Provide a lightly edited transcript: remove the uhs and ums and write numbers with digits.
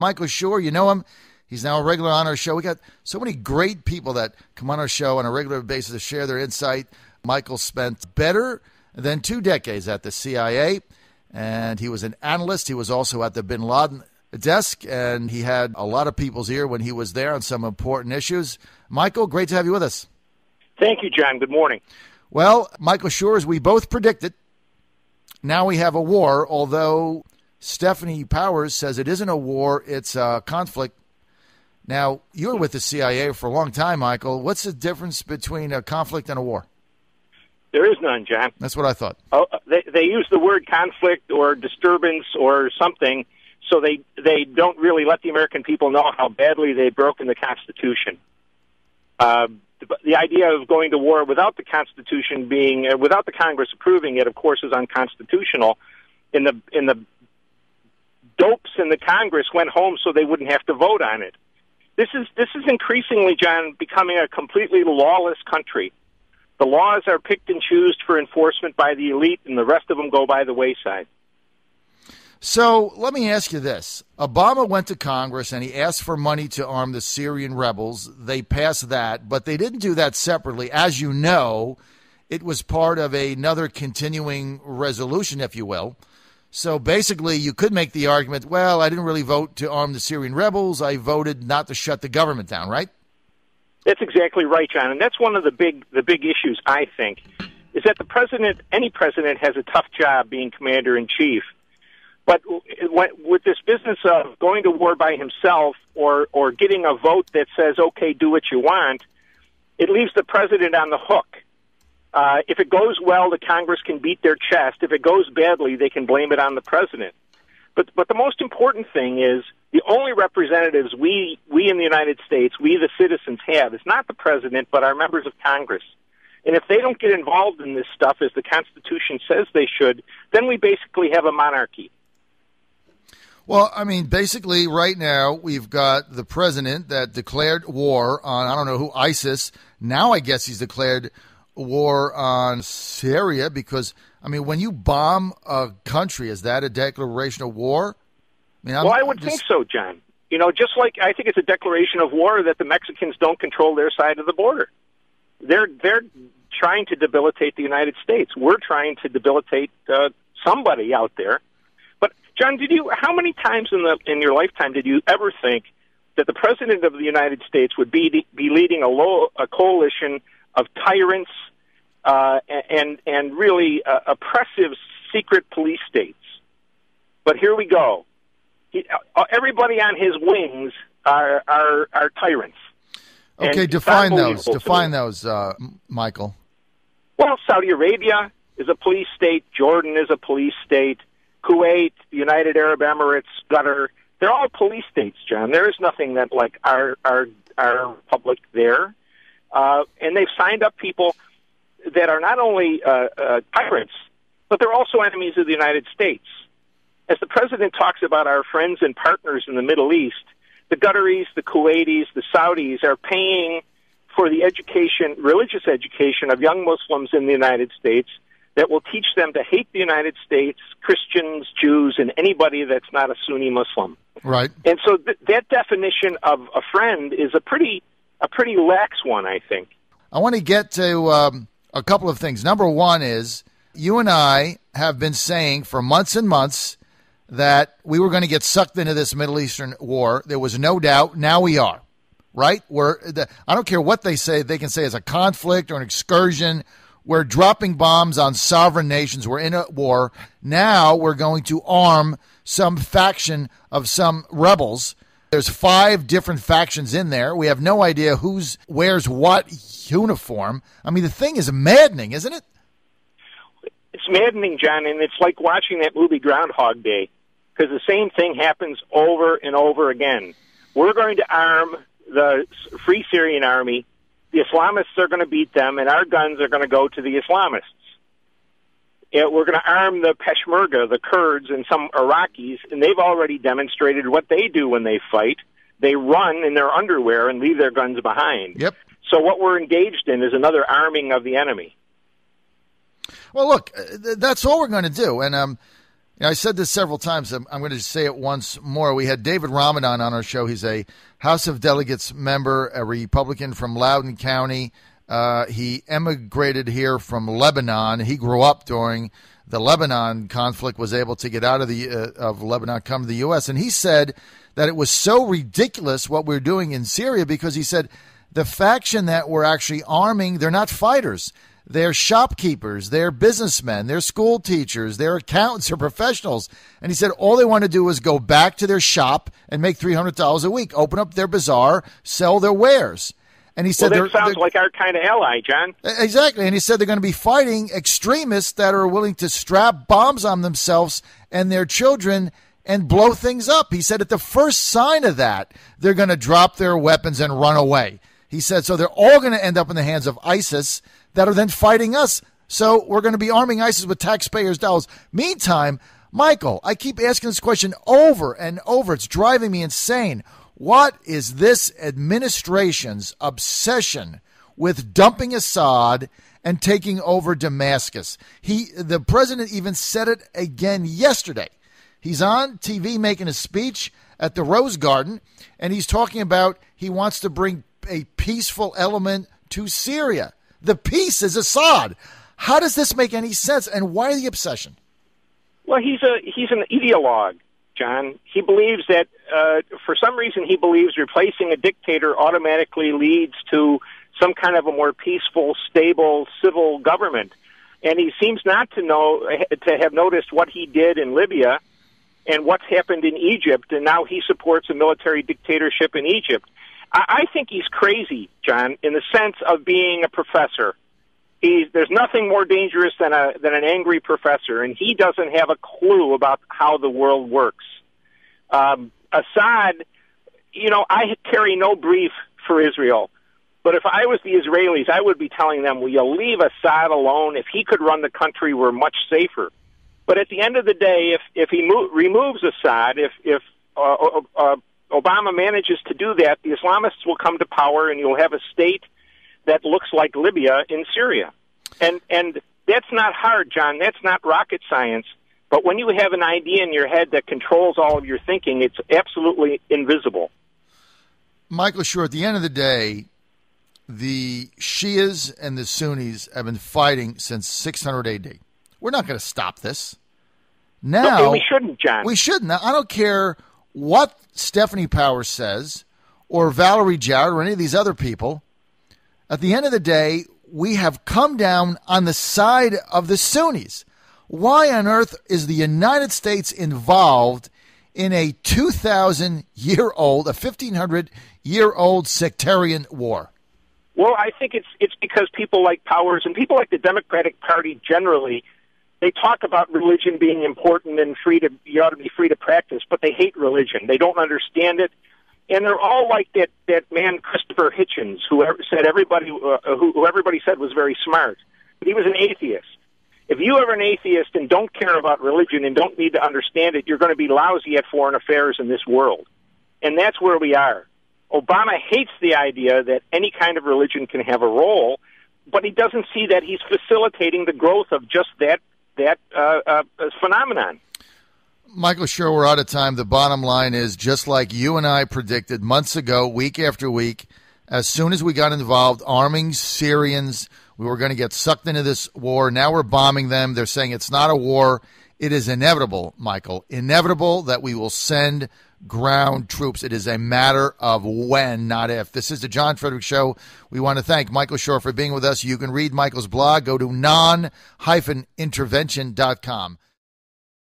Michael Scheuer, you know him. He's now a regular on our show. We got so many great people that come on our show on a regular basis to share their insight. Michael spent better than 2 decades at the CIA, and he was an analyst. He was also at the bin Laden desk, and he had a lot of people's ear when he was there on some important issues. Michael, great to have you with us. Thank you, John. Good morning. Well, Michael Scheuer, as we both predicted, now we have a war, although Stephanie Powers says it isn't a war, it's a conflict. Now, you were with the CIA for a long time, Michael. What's the difference between a conflict and a war? There is none, John. That's what I thought. Oh, they use the word conflict or disturbance or something, so they don't really let the American people know how badly they've broken the Constitution. The idea of going to war without the Constitution without the Congress approving it, of course, is unconstitutional. In the dopes in the Congress went home so they wouldn't have to vote on it. This is increasingly, John, becoming a completely lawless country. The laws are picked and chosen for enforcement by the elite, and the rest of them go by the wayside. So let me ask you this. Obama went to Congress and he asked for money to arm the Syrian rebels. They passed that, but they didn't do that separately. As you know, it was part of another continuing resolution, if you will. So basically, you could make the argument, well, I didn't really vote to arm the Syrian rebels. I voted not to shut the government down, right? That's exactly right, John. And that's one of the big issues, I think, is that any president has a tough job being commander-in-chief. But with this business of going to war by himself or getting a vote that says, okay, do what you want, it leaves the president on the hook. If it goes well, the Congress can beat their chest. If it goes badly, they can blame it on the president. But the most important thing is the only representatives we in the United States, we the citizens have, is not the president, but our members of Congress. And if they don't get involved in this stuff as the Constitution says they should, then we basically have a monarchy. Well, I mean, basically right now we've got the president that declared war on, I don't know who, ISIS. Now I guess he's declared war on Syria because, I mean, when you bomb a country, is that a declaration of war? I would think so, John. You know, just like I think it's a declaration of war that the Mexicans don't control their side of the border. They're trying to debilitate the United States. We're trying to debilitate somebody out there. But, John, how many times in your lifetime did you ever think that the President of the United States would be leading a coalition of tyrants and really oppressive secret police states? But here we go. Everybody on his wings are tyrants. Okay, define those, Michael. Well, Saudi Arabia is a police state. Jordan is a police state. Kuwait, the United Arab Emirates, Qatar, they're all police states, John. There is nothing that like our republic there. And they've signed up people that are not only tyrants, but they're also enemies of the United States. As the president talks about our friends and partners in the Middle East, the Qataris, the Kuwaitis, the Saudis are paying for the religious education of young Muslims in the United States that will teach them to hate the United States, Christians, Jews, and anybody that's not a Sunni Muslim. Right. And so that definition of a friend is a pretty lax one, I think. I want to get to a couple of things. Number one is you and I have been saying for months and months that we were going to get sucked into this Middle Eastern war. There was no doubt. Now we are, right? I don't care what they say. They can say it's a conflict or an excursion. We're dropping bombs on sovereign nations. We're in a war. Now we're going to arm some faction of some rebels. There's 5 different factions in there. We have no idea who wears what uniform. I mean, the thing is maddening, isn't it? It's maddening, John, and it's like watching that movie Groundhog Day, because the same thing happens over and over again. We're going to arm the Free Syrian Army. The Islamists are going to beat them, and our guns are going to go to the Islamists. We're going to arm the Peshmerga, the Kurds, and some Iraqis, and they've already demonstrated what they do when they fight. They run in their underwear and leave their guns behind. Yep. So what we're engaged in is another arming of the enemy. Well, look, that's all we're going to do. And I said this several times. I'm going to say it once more. We had David Ramadan on our show. He's a House of Delegates member, a Republican from Loudoun County. He emigrated here from Lebanon. He grew up during the Lebanon conflict, was able to get out of Lebanon, come to the U.S., and he said that it was so ridiculous what we're doing in Syria because he said the faction that we're actually arming, they're not fighters. They're shopkeepers, they're businessmen, they're school teachers, they're accountants or professionals. And he said all they want to do is go back to their shop and make $300 a week, open up their bazaar, sell their wares. And he said, well, that sounds like our kind of ally, John. Exactly. And he said they're going to be fighting extremists that are willing to strap bombs on themselves and their children and blow things up. He said at the first sign of that, they're going to drop their weapons and run away. He said, so they're all going to end up in the hands of ISIS that are then fighting us. So we're going to be arming ISIS with taxpayers' dollars. Meantime, Michael, I keep asking this question over and over. It's driving me insane. What is this administration's obsession with dumping Assad and taking over Damascus? The president even said it again yesterday. He's on TV making a speech at the Rose Garden, and he's talking about he wants to bring a peaceful element to Syria. The peace is Assad. How does this make any sense, and why the obsession? Well, he's an ideologue, John. He believes that, for some reason, he believes replacing a dictator automatically leads to some kind of a more peaceful, stable, civil government. And he seems not to have noticed what he did in Libya and what's happened in Egypt, and now he supports a military dictatorship in Egypt. I think he's crazy, John, in the sense of being a professor. There's nothing more dangerous than an angry professor, and he doesn't have a clue about how the world works. Assad, I carry no brief for Israel, but if I was the Israelis, I would be telling them, will you leave Assad alone? If he could run the country, we're much safer. But at the end of the day, if he removes Assad, if Obama manages to do that, the Islamists will come to power, and you'll have a state that looks like Libya in Syria. And that's not hard, John. That's not rocket science. But when you have an idea in your head that controls all of your thinking, it's absolutely invisible. Michael Scheuer, at the end of the day, the Shias and the Sunnis have been fighting since 600 AD. We're not going to stop this. Now, okay, we shouldn't, John. We shouldn't. I don't care what Stephanie Powers says or Valerie Jarrett or any of these other people. At the end of the day, we have come down on the side of the Sunnis. Why on earth is the United States involved in a 2,000-year-old, a 1,500-year-old sectarian war? Well, I think it's because people like Powers and people like the Democratic Party generally, they talk about religion being important and you ought to be free to practice, but they hate religion. They don't understand it. And they're all like that man Christopher Hitchens, who everybody said was very smart, but he was an atheist. If you are an atheist and don't care about religion and don't need to understand it, you're going to be lousy at foreign affairs in this world. And that's where we are. Obama hates the idea that any kind of religion can have a role, but he doesn't see that he's facilitating the growth of just that phenomenon. Michael Scheuer, we're out of time. The bottom line is, just like you and I predicted months ago, week after week, as soon as we got involved arming Syrians, we were going to get sucked into this war. Now we're bombing them. They're saying it's not a war. It is inevitable, Michael, inevitable that we will send ground troops. It is a matter of when, not if. This is the John Frederick Show. We want to thank Michael Scheuer for being with us. You can read Michael's blog. Go to non-intervention.com.